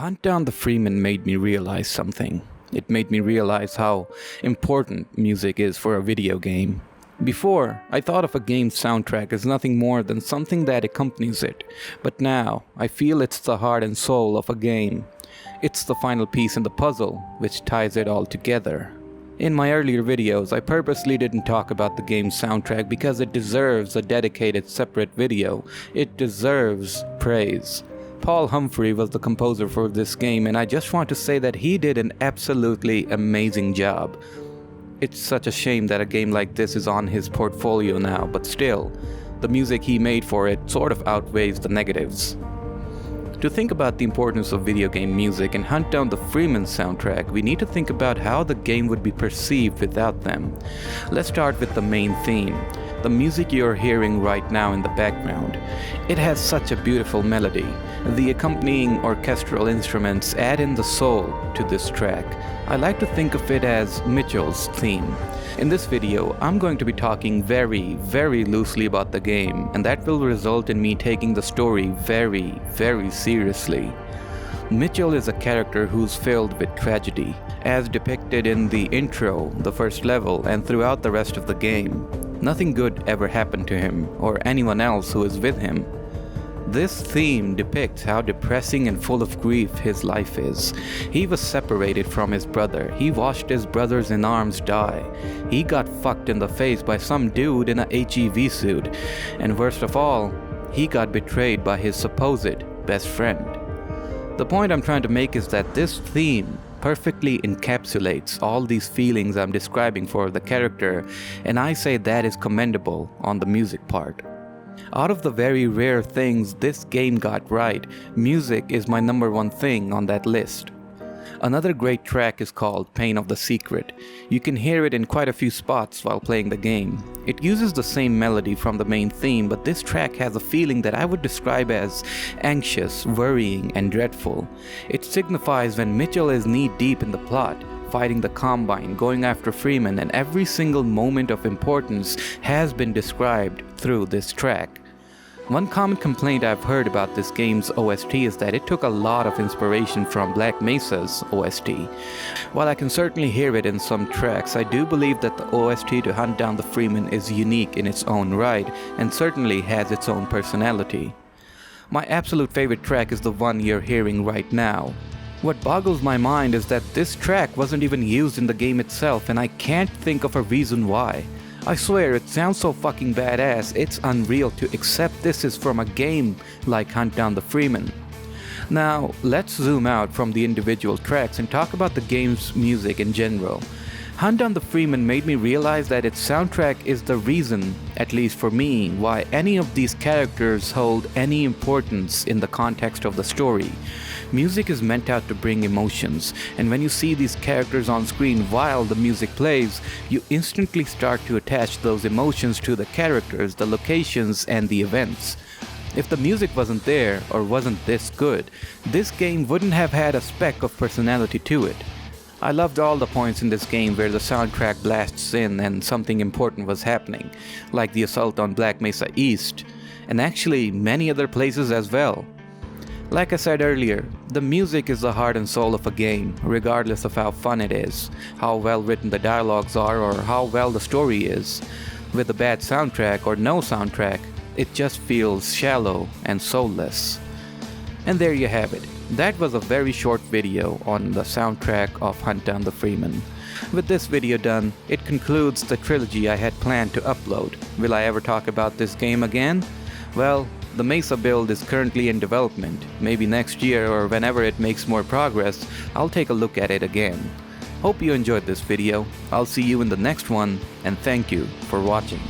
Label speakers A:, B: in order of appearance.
A: Hunt Down the Freeman made me realize something. It made me realize how important music is for a video game. Before, I thought of a game's soundtrack as nothing more than something that accompanies it, but now I feel it's the heart and soul of a game. It's the final piece in the puzzle, which ties it all together. In my earlier videos, I purposely didn't talk about the game's soundtrack because it deserves a dedicated separate video. It deserves praise. Humphrey was the composer for this game, and I just want to say that he did an absolutely amazing job. It's such a shame that a game like this is on his portfolio now, but still, the music he made for it sort of outweighs the negatives. To think about the importance of video game music and Hunt Down the Freeman soundtrack, we need to think about how the game would be perceived without them. Let's start with the main theme, the music you're hearing right now in the background. It has such a beautiful melody. The accompanying orchestral instruments add in the soul to this track. I like to think of it as Mitchell's theme. In this video, I'm going to be talking very loosely about the game, and that will result in me taking the story very seriously. Mitchell is a character who's filled with tragedy, as depicted in the intro, the first level, and throughout the rest of the game. Nothing good ever happened to him, or anyone else who is with him. This theme depicts how depressing and full of grief his life is. He was separated from his brother. He watched his brothers in arms die. He got fucked in the face by some dude in a HEV suit. And worst of all, he got betrayed by his supposed best friend. The point I'm trying to make is that this theme perfectly encapsulates all these feelings I'm describing for the character, and I say that is commendable on the music part. Out of the very rare things this game got right, music is my number one thing on that list. Another great track is called Pain of the Secret. You can hear it in quite a few spots while playing the game. It uses the same melody from the main theme, but this track has a feeling that I would describe as anxious, worrying, and dreadful. It signifies when Mitchell is knee-deep in the plot, fighting the Combine, going after Freeman, and every single moment of importance has been described through this track. One common complaint I've heard about this game's OST is that it took a lot of inspiration from Black Mesa's OST. While I can certainly hear it in some tracks, I do believe that the OST to Hunt Down the Freeman is unique in its own right and certainly has its own personality. My absolute favorite track is the one you're hearing right now. What boggles my mind is that this track wasn't even used in the game itself, and I can't think of a reason why. I swear it sounds so fucking badass, it's unreal to accept this is from a game like Hunt Down the Freeman. Now, let's zoom out from the individual tracks and talk about the game's music in general. Hunt Down the Freeman made me realize that its soundtrack is the reason, at least for me, why any of these characters hold any importance in the context of the story. Music is meant out to bring emotions, and when you see these characters on screen while the music plays, you instantly start to attach those emotions to the characters, the locations, and the events. If the music wasn't there, or wasn't this good, this game wouldn't have had a speck of personality to it. I loved all the points in this game where the soundtrack blasts in and something important was happening, like the assault on Black Mesa East, and actually many other places as well. Like I said earlier, the music is the heart and soul of a game, regardless of how fun it is, how well written the dialogues are, or how well the story is. With a bad soundtrack or no soundtrack, it just feels shallow and soulless. And there you have it. That was a very short video on the soundtrack of Hunt Down the Freeman. With this video done, it concludes the trilogy I had planned to upload. Will I ever talk about this game again? Well, the Mesa build is currently in development. Maybe next year or whenever it makes more progress, I'll take a look at it again. Hope you enjoyed this video. I'll see you in the next one, and thank you for watching.